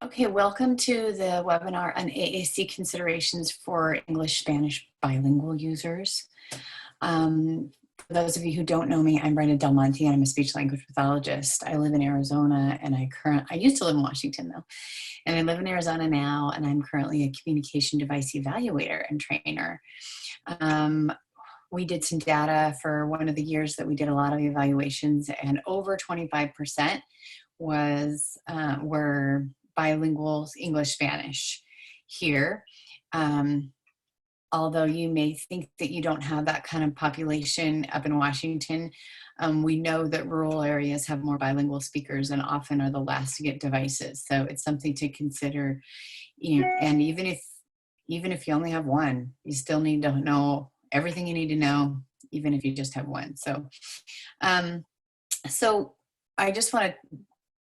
Okay, welcome to the webinar on AAC considerations for English-Spanish bilingual users. For those of you who don't know me, I'm Brenda Del Monte and I'm a speech language pathologist. I live in Arizona and I used to live in Washington though, and I live in Arizona now, and I'm currently a communication device evaluator and trainer. We did some data for one of the years that we did a lot of evaluations, and over 25% were bilingual English-Spanish here. Although you may think that you don't have that kind of population up in Washington, we know that rural areas have more bilingual speakers and often are the last to get devices. So it's something to consider. And even if you only have one, you still need to know everything you need to know, even if you just have one. So, so I just want to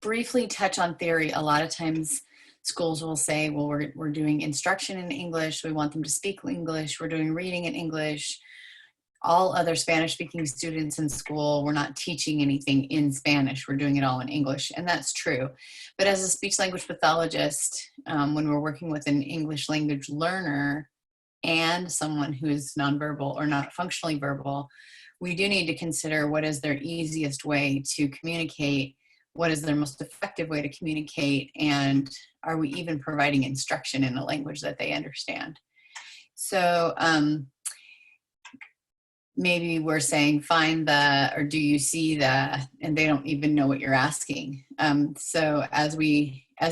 briefly touch on theory. A lot of times schools will say, well, we're doing instruction in English. We want them to speak English. We're doing reading in English. All other Spanish speaking students in school, we're not teaching anything in Spanish. We're doing it all in English. And that's true. But as a speech language pathologist, when we're working with an English language learner and someone who is nonverbal or not functionally verbal, we do need to consider what is their easiest way to communicate, what is their most effective way to communicate, and are we even providing instruction in a language that they understand? So maybe we're saying find the, or do you see the, and they don't even know what you're asking. So as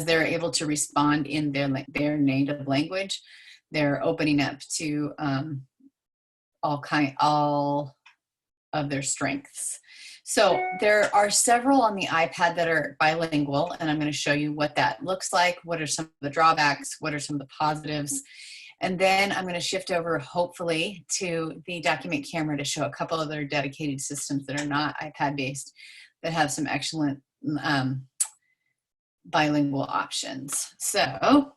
they're able to respond in their native language, they're opening up to all of their strengths. So there are several on the iPad that are bilingual, and I'm going to show you what that looks like. What are some of the drawbacks? What are some of the positives? And then I'm going to shift over, hopefully, to the document camera to show a couple of other dedicated systems that are not iPad-based that have some excellent bilingual options. So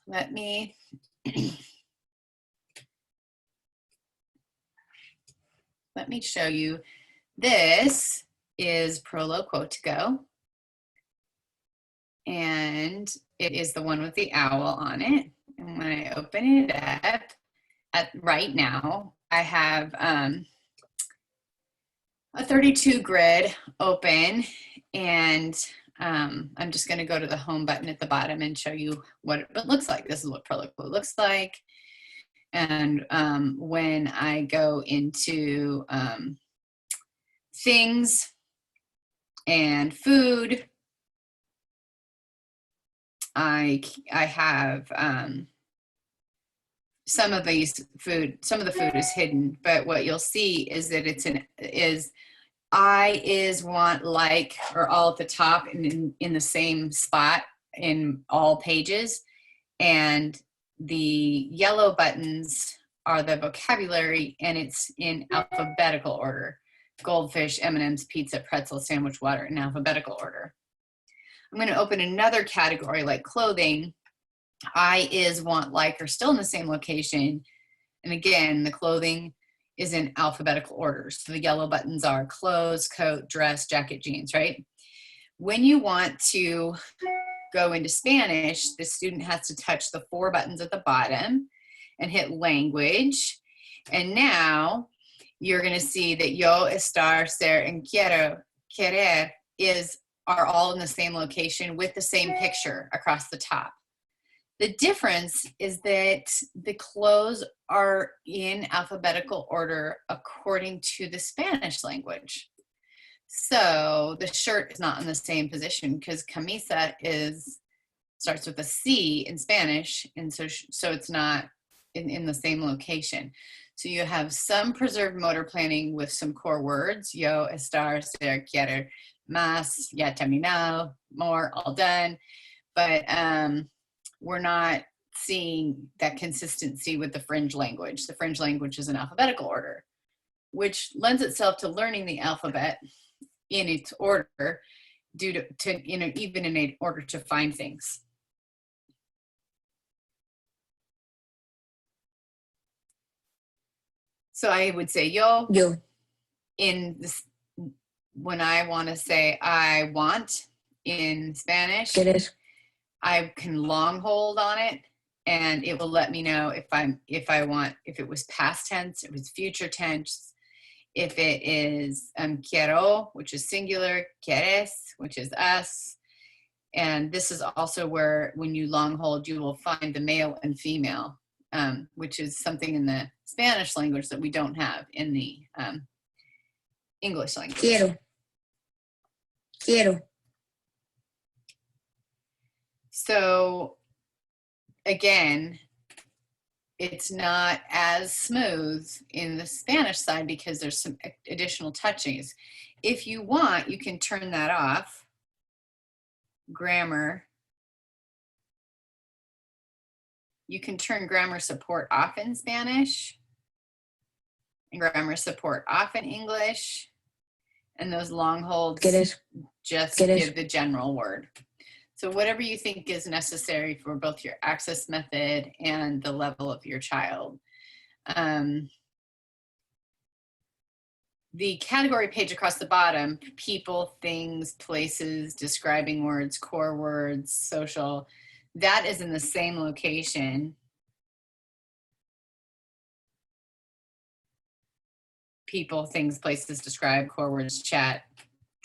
let me show you. This is Prolo Quote to Go, and it is the one with the owl on it. And when I open it up, right now, I have a 32 grid open, and I'm just going to go to the home button at the bottom and show you what it looks like. This is what Prolo Quote looks like. And when I go into things and food, I have some of the food is hidden, but what you'll see is that I is, want, like, are all at the top and in the same spot in all pages, and the yellow buttons are the vocabulary, and it's in alphabetical order. Goldfish, M&Ms, pizza, pretzel, sandwich, water, in alphabetical order. I'm going to open another category like clothing. I, is, want, like are still in the same location. And again, the clothing is in alphabetical order. So the yellow buttons are clothes, coat, dress, jacket, jeans, right? When you want to go into Spanish, the student has to touch the 4 buttons at the bottom and hit language. And now you're going to see that yo, estar, ser, and querer are all in the same location with the same picture across the top. The difference is that the clothes are in alphabetical order according to the Spanish language. So the shirt is not in the same position because camisa starts with a C in Spanish, and so it's not in the same location. So you have some preserved motor planning with some core words, yo, estar, ser, quiero, más, ya terminado, more, all done. But we're not seeing that consistency with the fringe language. The fringe language is in alphabetical order, which lends itself to learning the alphabet in its order due to even in order to find things. So I would say yo. In this, when I want to say I want, in Spanish, ¿Quieres? I can long hold on it and it will let me know if it was past tense, if it was future tense, if it is quiero, which is singular, quieres, which is us. And this is also where, when you long hold, you will find the male and female, which is something in the Spanish language that we don't have in the English language. Quiero. Quiero. So again, it's not as smooth in the Spanish side because there's some additional touchings. If you want, you can turn that off. Grammar. You can turn grammar support off in Spanish and grammar support off in English. And those long holds just give the general word. So whatever you think is necessary for both your access method and the level of your child. The category page across the bottom, people, things, places, describing words, core words, social, that is in the same location. People, things, places, describe, core words, chat.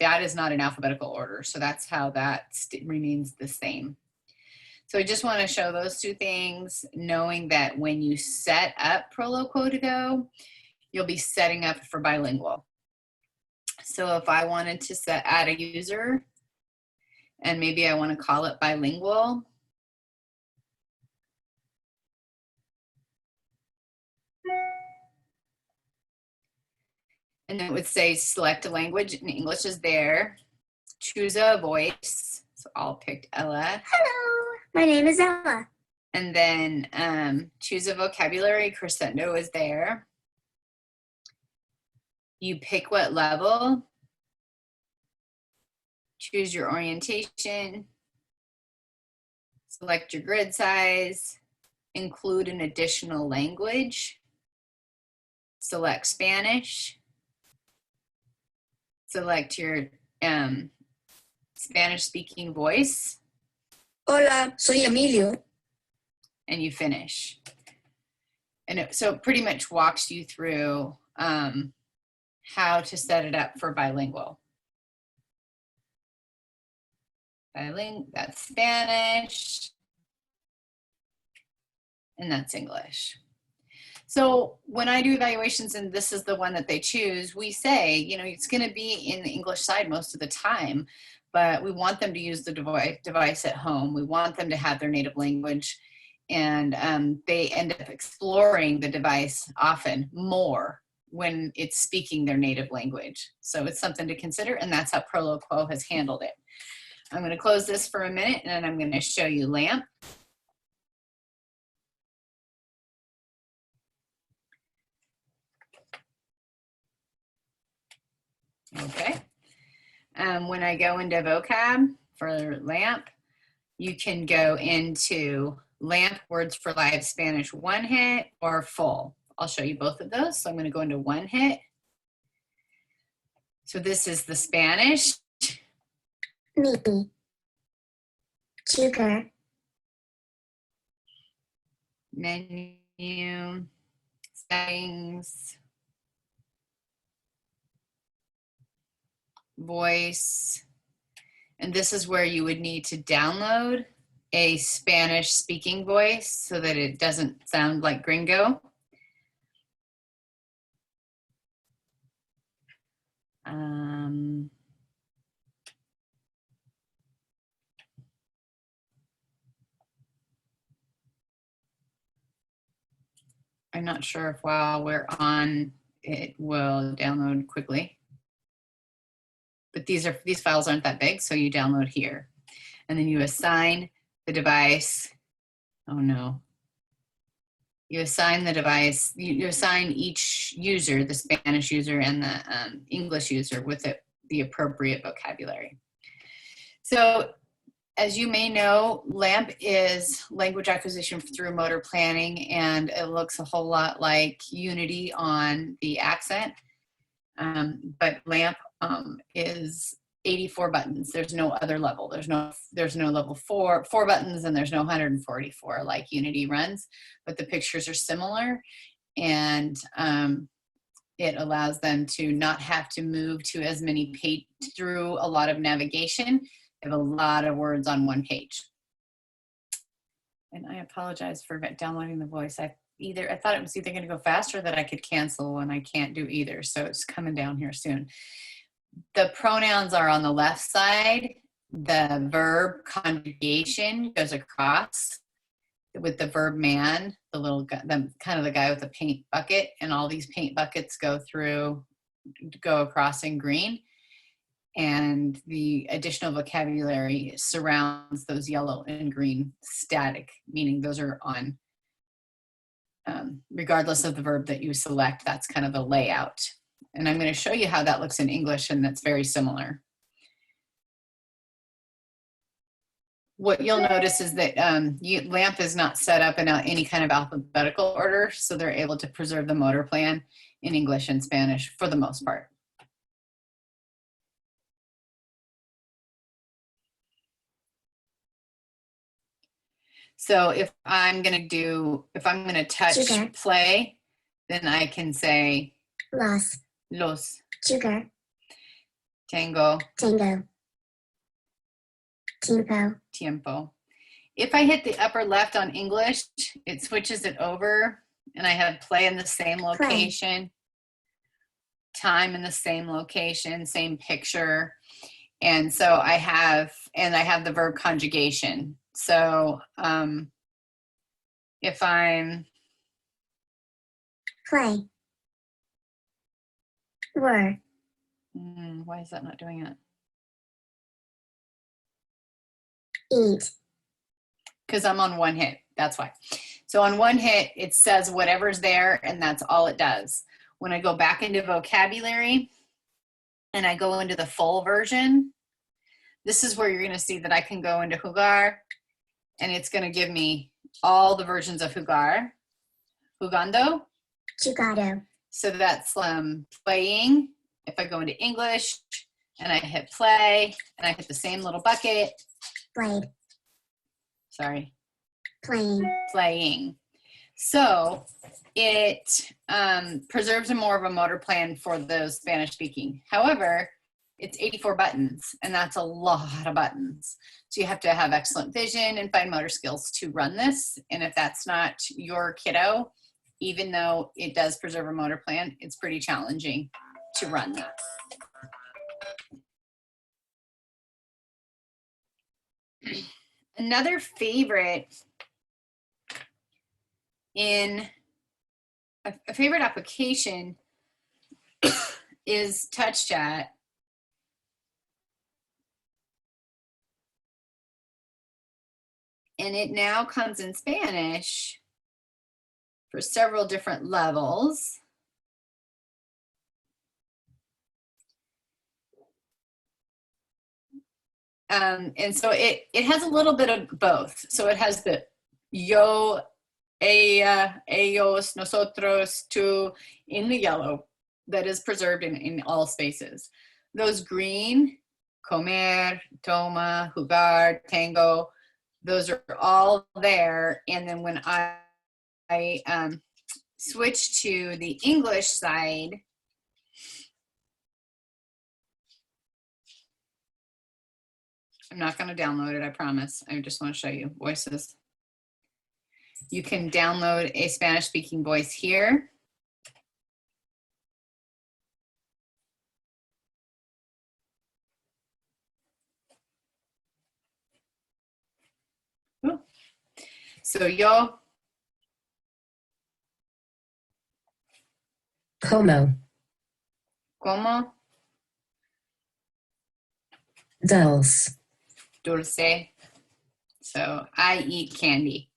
That is not in alphabetical order. So that's how that remains the same. So I just want to show those two things, knowing that when you set up Proloquo to go, you'll be setting up for bilingual. So if I wanted to add a user, and maybe I want to call it bilingual, and it would say select a language, and English is there. Choose a voice. So I'll pick Ella. Hello, my name is Ella. And then choose a vocabulary. Crescendo is there. You pick what level. Choose your orientation. Select your grid size. Include an additional language. Select Spanish. Select your Spanish-speaking voice. Hola, soy Emilio. And you finish. And so it pretty much walks you through how to set it up for bilingual. That's Spanish. And that's English. So when I do evaluations and this is the one that they choose, we say, you know, it's going to be in the English side most of the time, but we want them to use the device at home. We want them to have their native language, and they end up exploring the device often more when it's speaking their native language. So it's something to consider, and that's how Proloquo has handled it. I'm going to close this for a minute, and then I'm going to show you LAMP. Okay. When I go into vocab for LAMP, you can go into LAMP words for live Spanish one hit or full. I'll show you both of those. So I'm going to go into one hit. So this is the Spanish. Me. Sugar. Menu. Settings. Voice. And this is where you would need to download a Spanish speaking voice so that it doesn't sound like gringo. I'm not sure if while we're on, it will download quickly. But these files aren't that big, so you download here. And then you assign the device. Oh no. You assign the device, you assign each user, the Spanish user and the English user, with the appropriate vocabulary. So as you may know, LAMP is language acquisition through motor planning, and it looks a whole lot like Unity on the accent. But LAMP is 84 buttons. There's no other level. There's no level four buttons, and there's no 144 like Unity runs, but the pictures are similar, and it allows them to not have to move to as many page through a lot of navigation. They have a lot of words on one page. And I apologize for downloading the voice. I thought it was either going to go faster that I could cancel, and I can't do either. So it's coming down here soon. The pronouns are on the left side. The verb conjugation goes across with the verb man, the little guy, kind of the guy with the paint bucket, and all these paint buckets go across in green. And the additional vocabulary surrounds those yellow and green static, meaning those are on, regardless of the verb that you select, that's kind of the layout. And I'm going to show you how that looks in English, and that's very similar. What you'll notice is that LAMP is not set up in any kind of alphabetical order, so they're able to preserve the motor plan in English and Spanish for the most part. So if I'm going to touch Sugar. play, then I can say los, Sugar. tango, Tango. tiempo. If I hit the upper left on English, it switches it over, and I have play in the same location, time in the same location, same picture. And so I have the verb conjugation. So if I'm Play. Were. why is that not doing it? Eat. Because I'm on one hit, that's why. So on one hit, it says whatever's there, and that's all it does. When I go back into vocabulary and I go into the full version, this is where you're going to see that I can go into jugar, and it's going to give me all the versions of jugar. Jugando. Jugado. So that's playing. If I go into English and I hit play and I hit the same little bucket. Played. Sorry. Playing. Playing. So it preserves more of a motor plan for those Spanish speaking. However, it's 84 buttons, and that's a lot of buttons. So you have to have excellent vision and fine motor skills to run this. And if that's not your kiddo, even though it does preserve a motor plan, it's pretty challenging to run that. Another favorite in a favorite application is TouchChat. And it now comes in Spanish for several different levels. And so it has a little bit of both. So it has the yo, ella, ellos, nosotros, tú in the yellow that is preserved in all spaces. Those green, comer, toma, jugar, tango, those are all there. And then when I switch to the English side, I'm not going to download it, I promise. I just want to show you voices. You can download a Spanish-speaking voice here. Ooh. So yo. Como. Como. Dulce. Dulce. So I eat candy.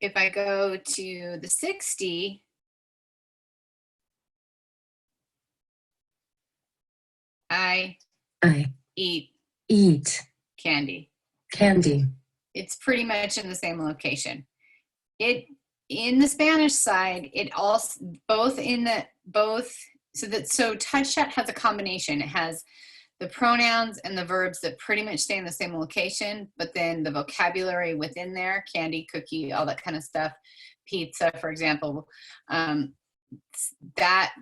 If I go to the 60, I eat candy. Candy. It's pretty much in the same location. In the Spanish side, it also both so TouchChat has a combination. It has the pronouns and the verbs that pretty much stay in the same location, but then the vocabulary within there, candy, cookie, all that kind of stuff, pizza, for example, that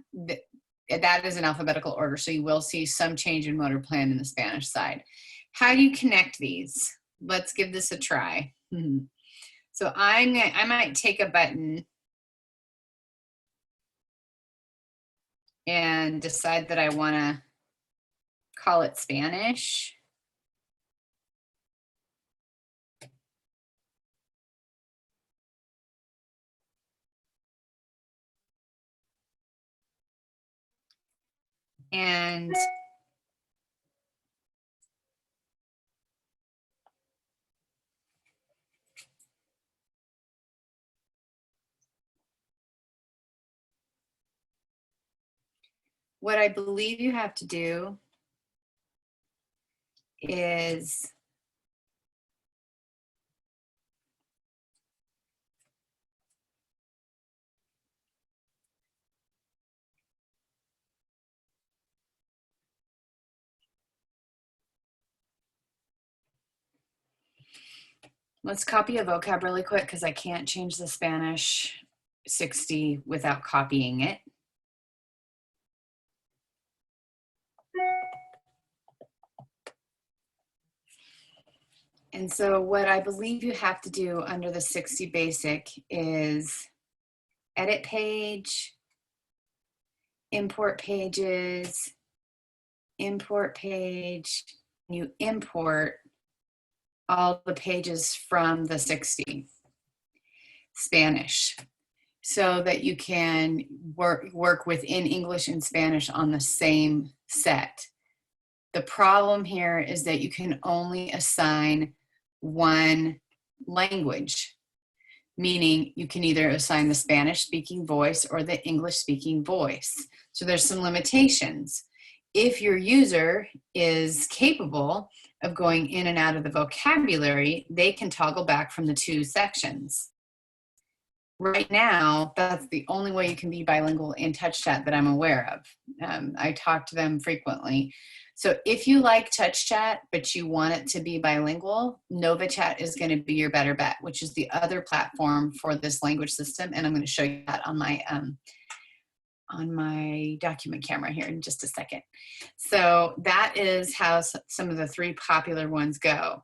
is in alphabetical order. So you will see some change in motor plan in the Spanish side. How do you connect these? Let's give this a try. So I might take a button and decide that I want to call it Spanish. And what I believe you have to do is let's copy a vocab really quick because I can't change the Spanish 60 without copying it. And so what I believe you have to do under the 60 basic is edit page, import pages, import page. You import all the pages from the 60 Spanish so that you can work within English and Spanish on the same set. The problem here is that you can only assign one language, meaning you can either assign the Spanish speaking voice or the English speaking voice. So there's some limitations. If your user is capable of going in and out of the vocabulary, they can toggle back from the two sections. Right now, that's the only way you can be bilingual in TouchChat that I'm aware of. I talk to them frequently. So if you like TouchChat, but you want it to be bilingual, NovaChat is going to be your better bet, which is the other platform for this language system. And I'm going to show you that on my document camera here in just a second. So that is how some of the three popular ones go.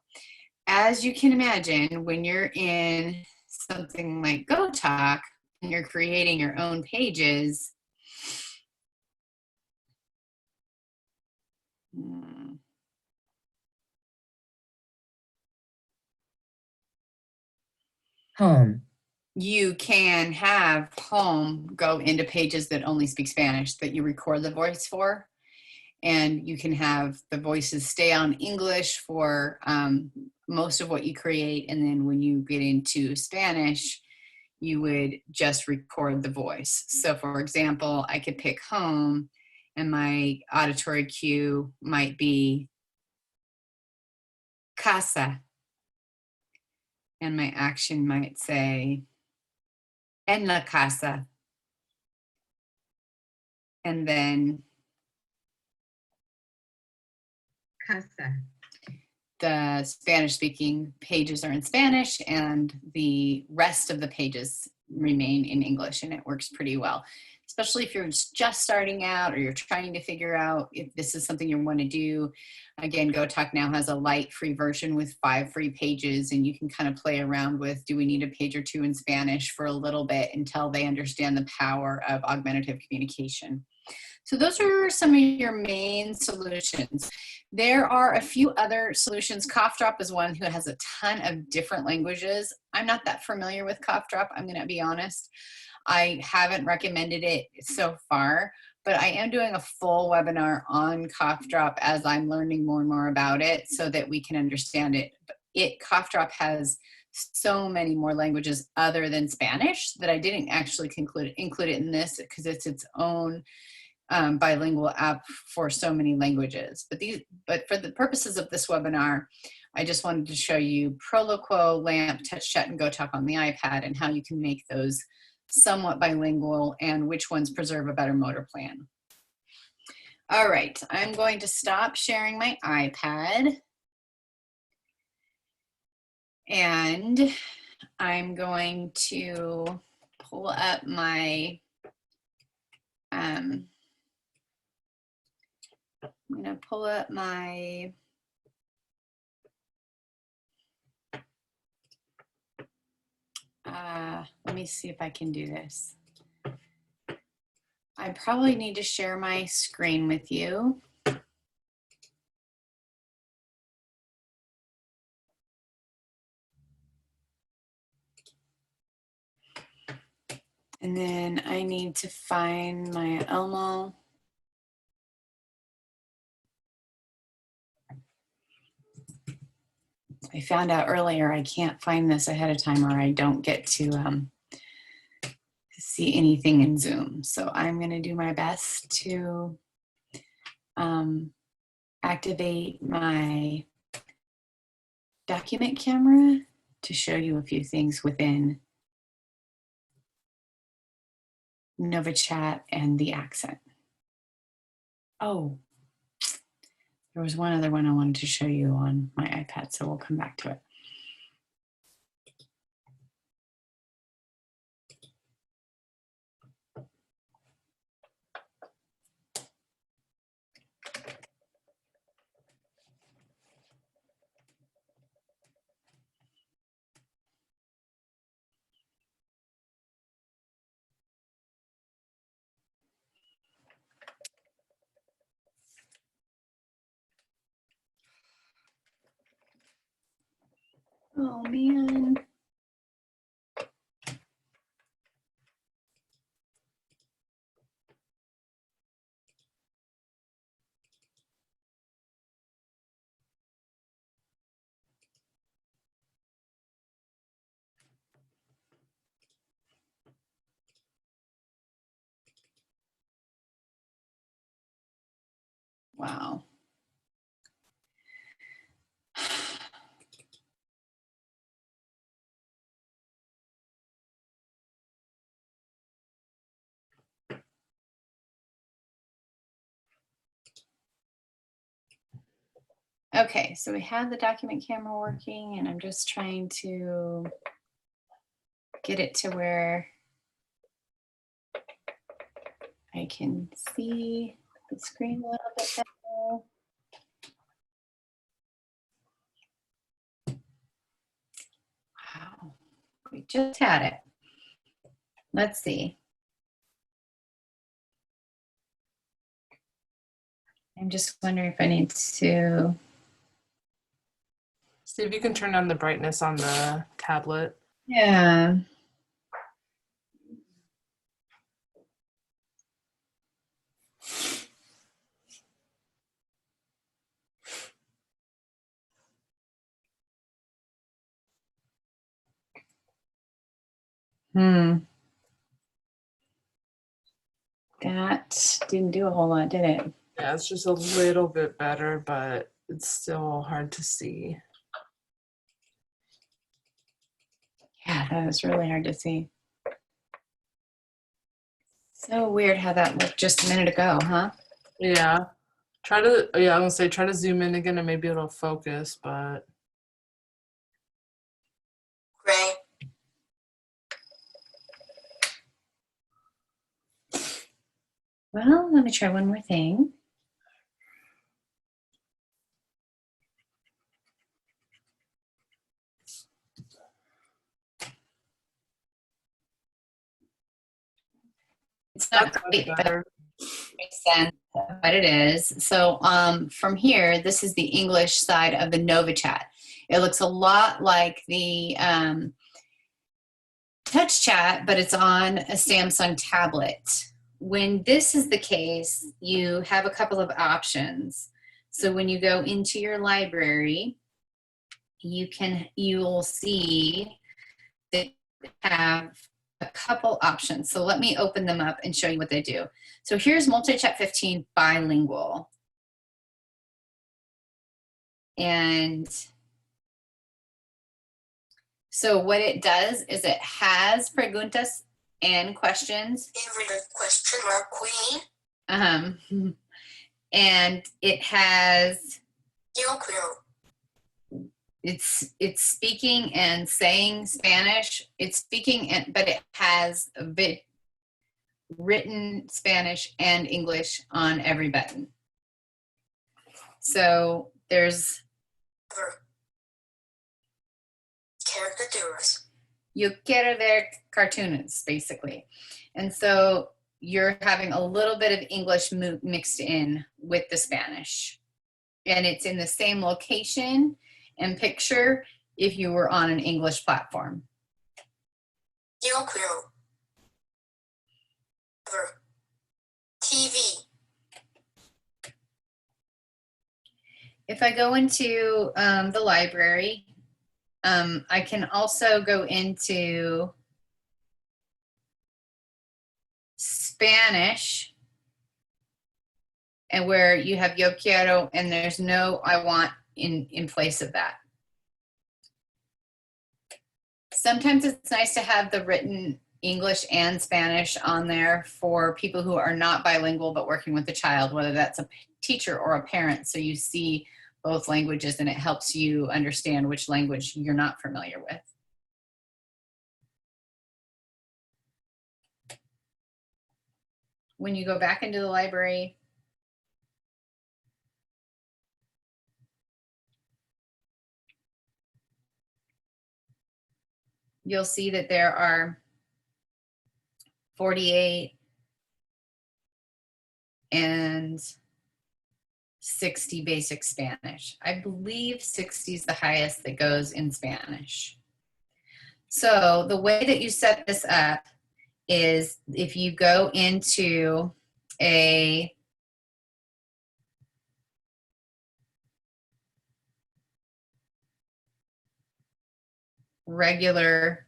As you can imagine, when you're in something like GoTalk and you're creating your own pages, Home. you can have home go into pages that only speak Spanish that you record the voice for. And you can have the voices stay on English for most of what you create. And then when you get into Spanish, you would just record the voice. So for example, I could pick home and my auditory cue might be casa. And my action might say, en la casa. And then Casa. the Spanish speaking pages are in Spanish and the rest of the pages remain in English, and it works pretty well, especially if you're just starting out or you're trying to figure out if this is something you want to do. Again, GoTalk now has a light free version with 5 free pages, and you can kind of play around with, do we need a page or two in Spanish for a little bit until they understand the power of augmentative communication. So those are some of your main solutions. There are a few other solutions. Cough Drop is one who has a ton of different languages. I'm not that familiar with Cough Drop, I'm going to be honest. I haven't recommended it so far, but I am doing a full webinar on Cough Drop as I'm learning more and more about it so that we can understand it. Cough Drop has so many more languages other than Spanish that I didn't actually include it in this because it's its own bilingual app for so many languages. But for the purposes of this webinar, I just wanted to show you Proloquo, LAMP, TouchChat, and GoTalk on the iPad and how you can make those somewhat bilingual and which ones preserve a better motor plan. All right, I'm going to stop sharing my iPad. And I'm going to pull up my, I'm gonna pull up my, let me see if I can do this. I probably need to share my screen with you. And then I need to find my Elmo. I found out earlier I can't find this ahead of time or I don't get to see anything in Zoom. So I'm gonna do my best to activate my document camera to show you a few things within NovaChat and the accent. Oh, there was one other one I wanted to show you on my iPad, so we'll come back to it. Oh man. Wow. Okay, so we have the document camera working and I'm just trying to get it to where I can see the screen a little bit better. Wow, we just had it. Let's see. I'm just wondering if I need to. See if you can turn on the brightness on the tablet. Yeah. That didn't do a whole lot, did it? Yeah, it's just a little bit better, but it's still hard to see. Yeah, that was really hard to see. So weird how that looked just a minute ago, huh? Yeah. I'm gonna say try to zoom in again and maybe it'll focus, but Gray. Well, let me try one more thing. It's not that's great, much but better. it makes sense what it is. So from here, this is the English side of the NovaChat. It looks a lot like the Touch Chat, but it's on a Samsung tablet. When this is the case, you have a couple of options. So when you go into your library, you'll see that they have a couple options. So let me open them up and show you what they do. So here's MultiChat 15 Bilingual. And so what it does is it has preguntas and questions. Favorite question mark queen. and it has, Yo-yo. it's speaking and saying Spanish. It's speaking, and but it has a bit written Spanish and English on every button. So there's Caricaturas. you quiero ver cartoons, basically. And so you're having a little bit of English mixed in with the Spanish. And it's in the same location and picture if you were on an English platform. Yo quiero ver TV. If I go into the library, I can also go into Spanish, and where you have yo quiero and there's no I want in place of that. Sometimes it's nice to have the written English and Spanish on there for people who are not bilingual but working with a child, whether that's a teacher or a parent, so you see both languages and it helps you understand which language you're not familiar with. When you go back into the library, you'll see that there are 48 and 60 basic Spanish. I believe 60 is the highest that goes in Spanish. So the way that you set this up is if you go into a regular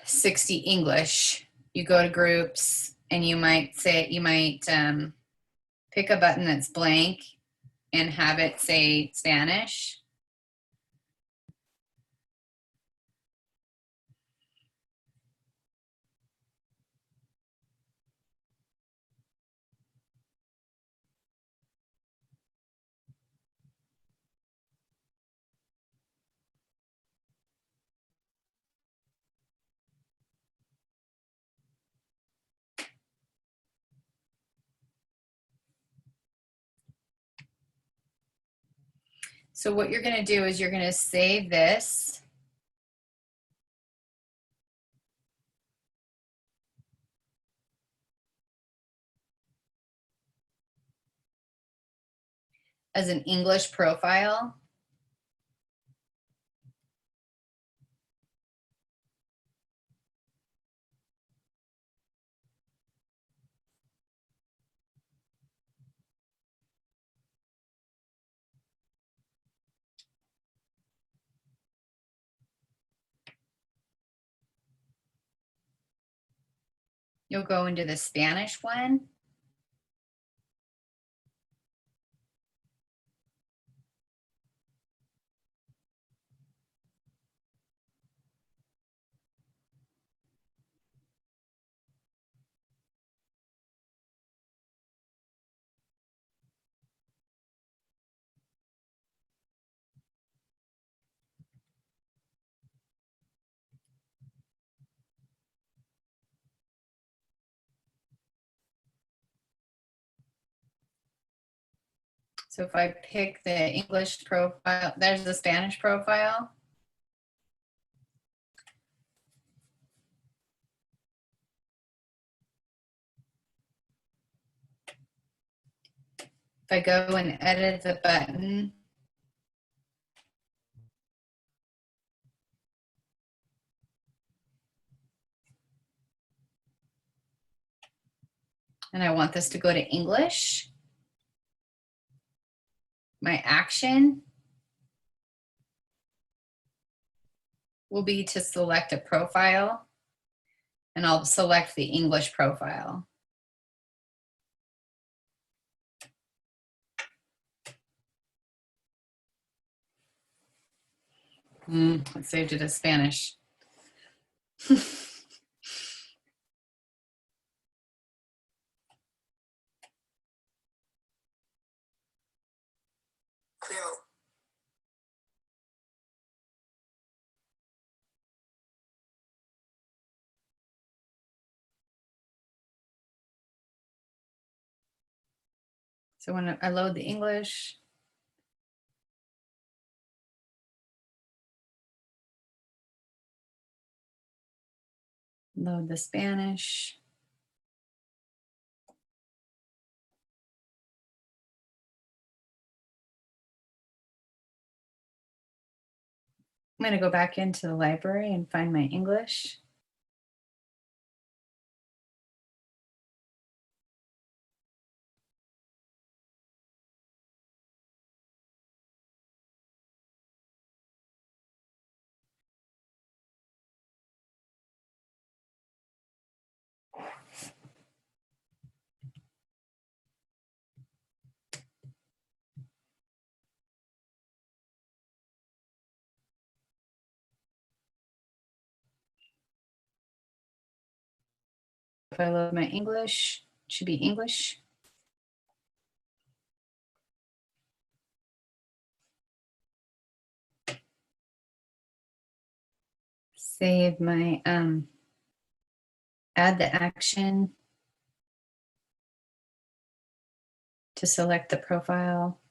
60 English, you go to groups and you might pick a button that's blank and have it say Spanish. So what you're going to do is you're going to save this. As an English profile. You'll go into the Spanish one. So if I pick the English profile, there's the Spanish profile. If I go and edit the button, and I want this to go to English, my action will be to select a profile, and I'll select the English profile. I saved it as Spanish. So when I load the English, load the Spanish. I'm going to go back into the library and find my English. If I load my English, it should be English. Save my, add the action to select the profile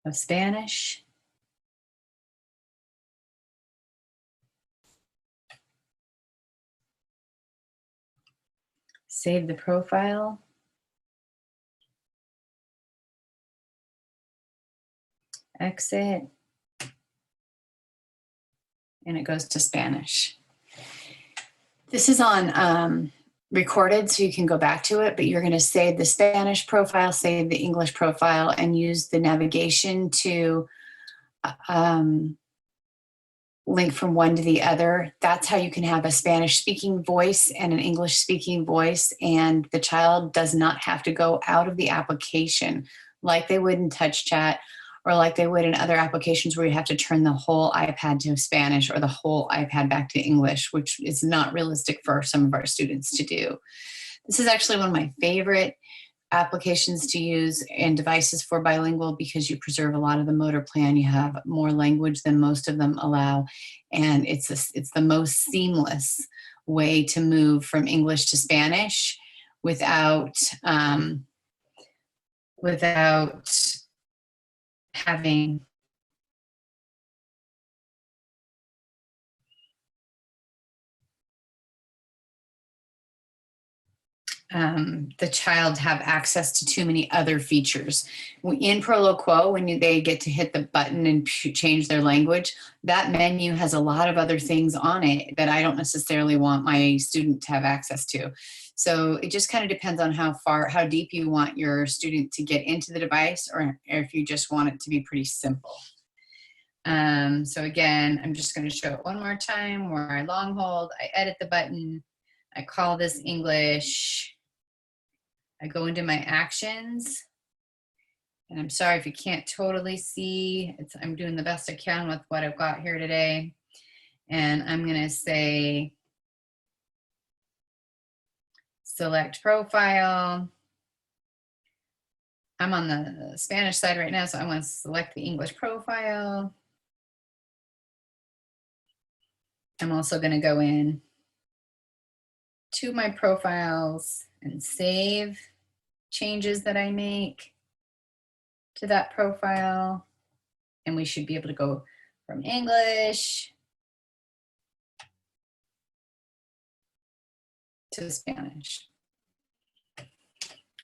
of Spanish. Save the profile. Exit. And it goes to Spanish. This is on recorded, so you can go back to it, but you're going to save the Spanish profile, save the English profile, and use the navigation to link from one to the other. That's how you can have a Spanish speaking voice and an English speaking voice, and the child does not have to go out of the application like they would in TouchChat or like they would in other applications where you have to turn the whole iPad to Spanish or the whole iPad back to English, which is not realistic for some of our students to do. This is actually one of my favorite applications to use and devices for bilingual because you preserve a lot of the motor plan. You have more language than most of them allow, and it's the most seamless way to move from English to Spanish without having the child have access to too many other features. In Proloquo, when they get to hit the button and change their language, that menu has a lot of other things on it that I don't necessarily want my student to have access to. So it just kind of depends on how deep you want your student to get into the device, or if you just want it to be pretty simple. So again, I'm just going to show it one more time where I long hold, I edit the button, I call this English, I go into my actions, and I'm sorry if you can't totally see, I'm doing the best I can with what I've got here today. And I'm going to say, select profile. I'm on the Spanish side right now, so I want to select the English profile. I'm also going to go in to my profiles and save changes that I make to that profile. And we should be able to go from English to Spanish.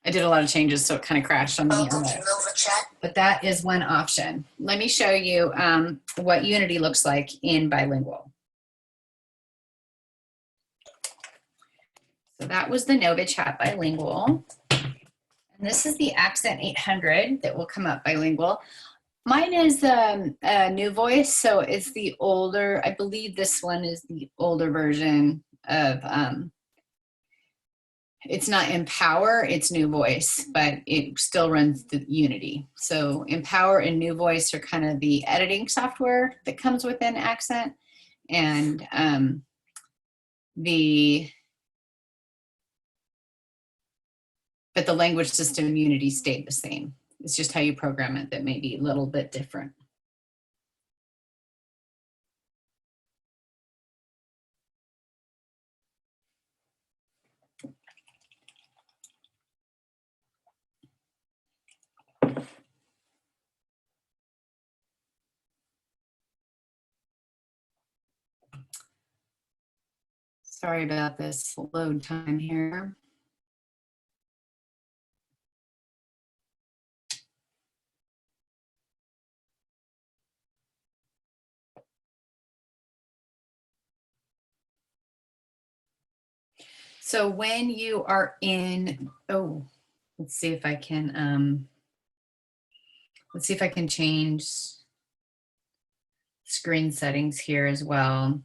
I did a lot of changes, so it kind of crashed on me. Welcome to NovaChat. But that is one option. Let me show you what Unity looks like in bilingual. So that was the NovaChat bilingual. And this is the Accent 800 that will come up bilingual. Mine is a new voice, so it's the older, I believe this one is the older version of, it's not Empower, it's New Voice, but it still runs the Unity. So Empower and New Voice are kind of the editing software that comes within Accent, and but the language system Unity stayed the same. It's just how you program it that may be a little bit different. Sorry about this load time here. So when you are in, oh, let's see if I can change screen settings here as well.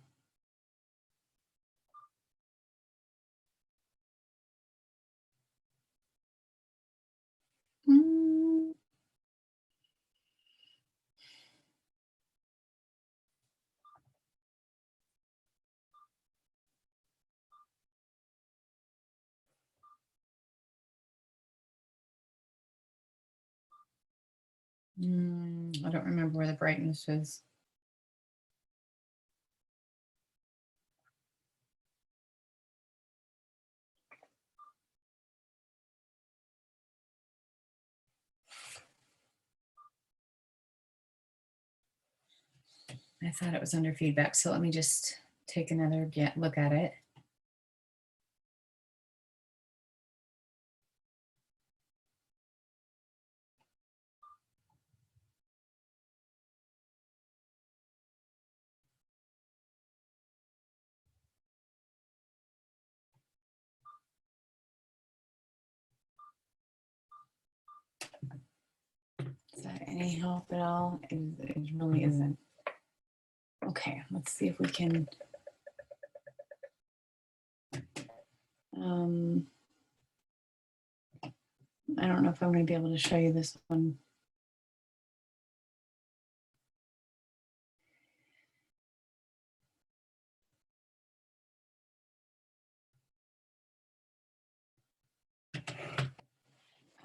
Hmm. I don't remember where the brightness is. I thought it was under feedback, so let me just take another look at it. Is that any help at all? It really isn't. Okay, let's see if we can. I don't know if I'm going to be able to show you this one.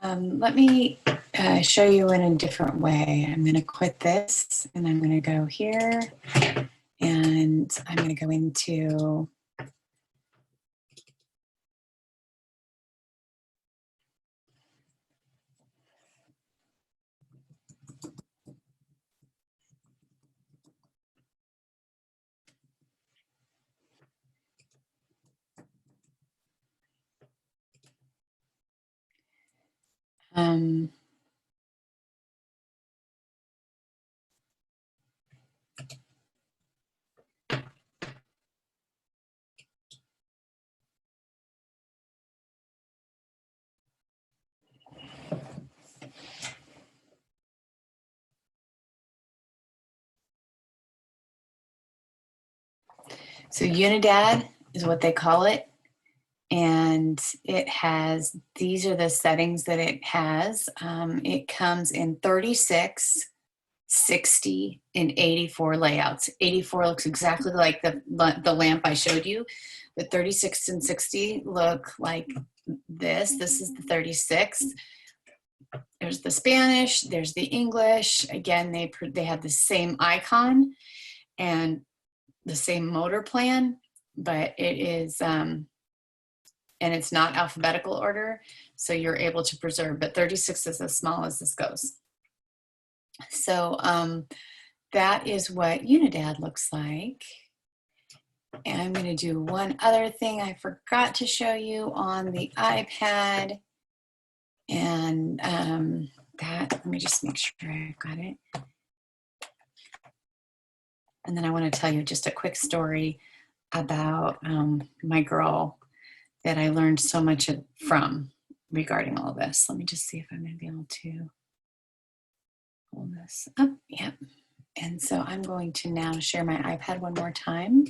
Let me show you in a different way. I'm going to quit this and I'm going to go here and I'm going to go into so Unidad is what they call it. And it has, these are the settings that it has. It comes in 36, 60, and 84 layouts. 84 looks exactly like the lamp I showed you, but 36 and 60 look like this. This is the 36. There's the Spanish, there's the English. Again, they have the same icon and the same motor plan, but it is, and it's not alphabetical order, so you're able to preserve, but 36 is as small as this goes. So that is what Unidad looks like. And I'm going to do one other thing I forgot to show you on the iPad. And let me just make sure I've got it. And then I want to tell you just a quick story about my girl that I learned so much from regarding all this. Let me just see if I'm going to be able to pull this up. Yep. And so I'm going to now share my iPad one more time.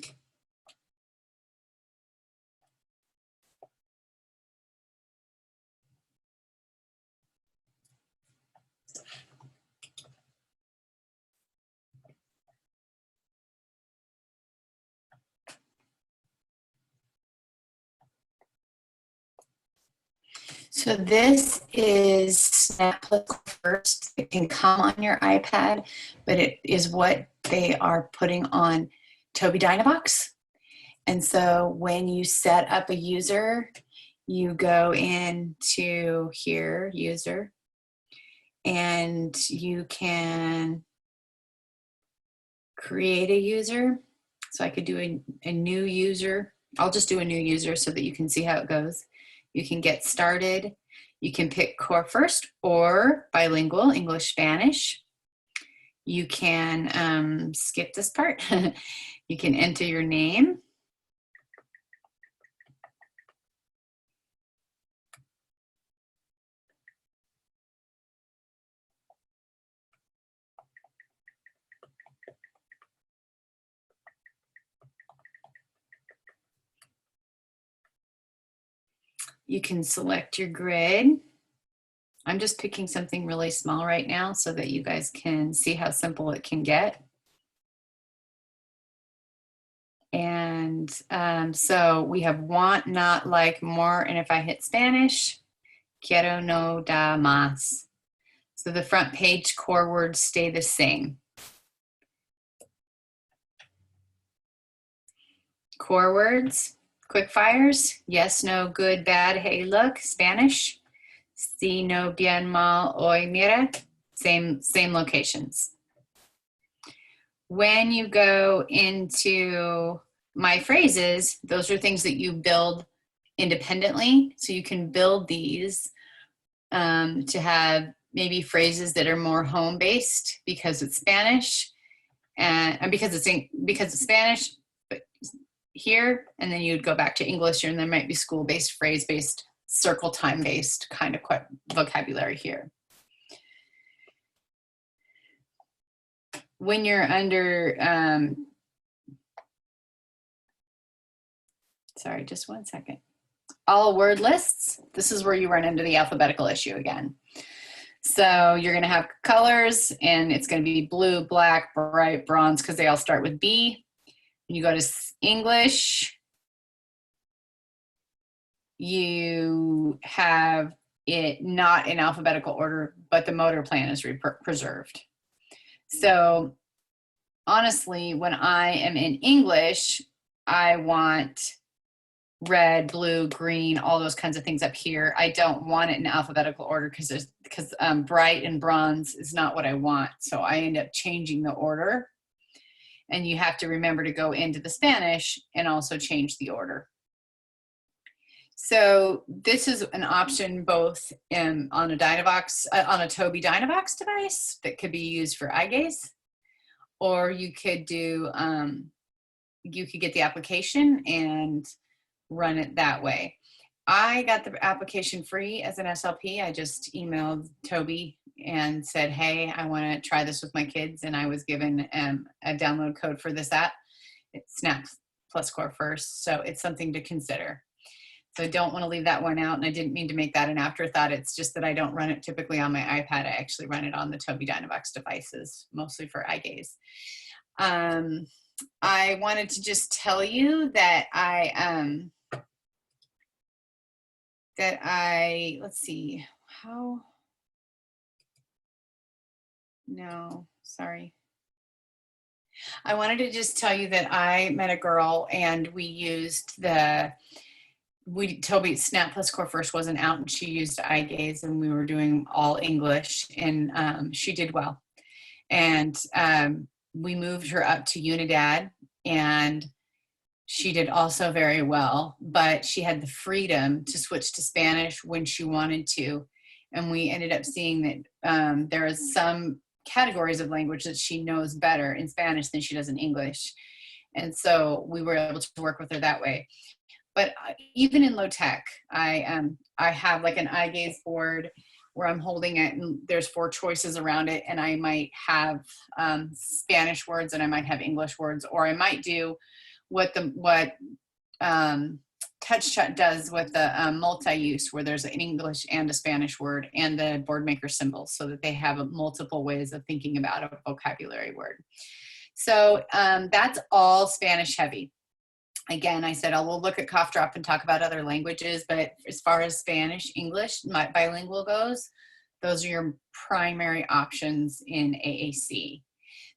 So this is Snap First. It can come on your iPad, but it is what they are putting on Tobii Dynavox. And so when you set up a user, you go into here, user, and you can create a user. So I could do a new user I'll just do a new user so that you can see how it goes. You can get started. You can pick core first or bilingual, English, Spanish. You can skip this part. You can enter your name. You can select your grid. I'm just picking something really small right now so that you guys can see how simple it can get. And so we have want, not, like, more, and if I hit Spanish, quiero, no da más. So the front page core words stay the same. Core words, quick fires, yes, no, good, bad, hey, look, Spanish. Si, no, bien, mal, hoy, mira, same locations. When you go into my phrases, those are things that you build independently. So you can build these to have maybe phrases that are more home-based because it's Spanish, and because it's Spanish, but here, and then you'd go back to English, and there might be school-based, phrase-based, circle time-based kind of vocabulary here. When you're under, sorry, just one second. All word lists, this is where you run into the alphabetical issue again. So you're gonna have colors, and it's gonna be blue, black, bright, bronze, because they all start with B. When you go to English, you have it not in alphabetical order, but the motor plan is preserved. So honestly, when I am in English, I want red, blue, green, all those kinds of things up here. I don't want it in alphabetical order because bright and bronze is not what I want. So I end up changing the order. And you have to remember to go into the Spanish and also change the order. So this is an option both on a Tobii Dynavox device that could be used for eye gaze, or you could do you could get the application and run it that way. I got the application free as an SLP. I just emailed Tobii and said, hey, I want to try this with my kids, and I was given a download code for this app. It's Snap plus Core First, so it's something to consider. So I don't want to leave that one out, and I didn't mean to make that an afterthought. It's just that I don't run it typically on my iPad. I actually run it on the Tobii Dynavox devices, mostly for eye gaze. I wanted to just tell you that let's see, sorry. I wanted to just tell you that I met a girl, and we used Tobii Snap plus Core First wasn't out, and she used eye gaze, and we were doing all English, and she did well. And we moved her up to Unidad, and she did also very well, but she had the freedom to switch to Spanish when she wanted to. And we ended up seeing that there is some categories of language that she knows better in Spanish than she does in English. And so we were able to work with her that way. But even in low tech, I have like an eye gaze board where I'm holding it, and there's 4 choices around it, and I might have Spanish words, and I might have English words, or I might do what TouchChat does with the multi-use, where there's an English and a Spanish word and the board maker symbol, so that they have multiple ways of thinking about a vocabulary word. So that's all Spanish heavy. Again, I said, we'll look at Cough Drop and talk about other languages, but as far as Spanish, English, bilingual goes, those are your primary options in AAC.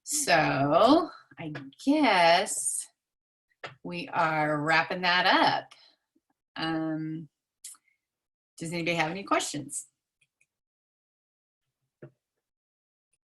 So I guess we are wrapping that up. Does anybody have any questions?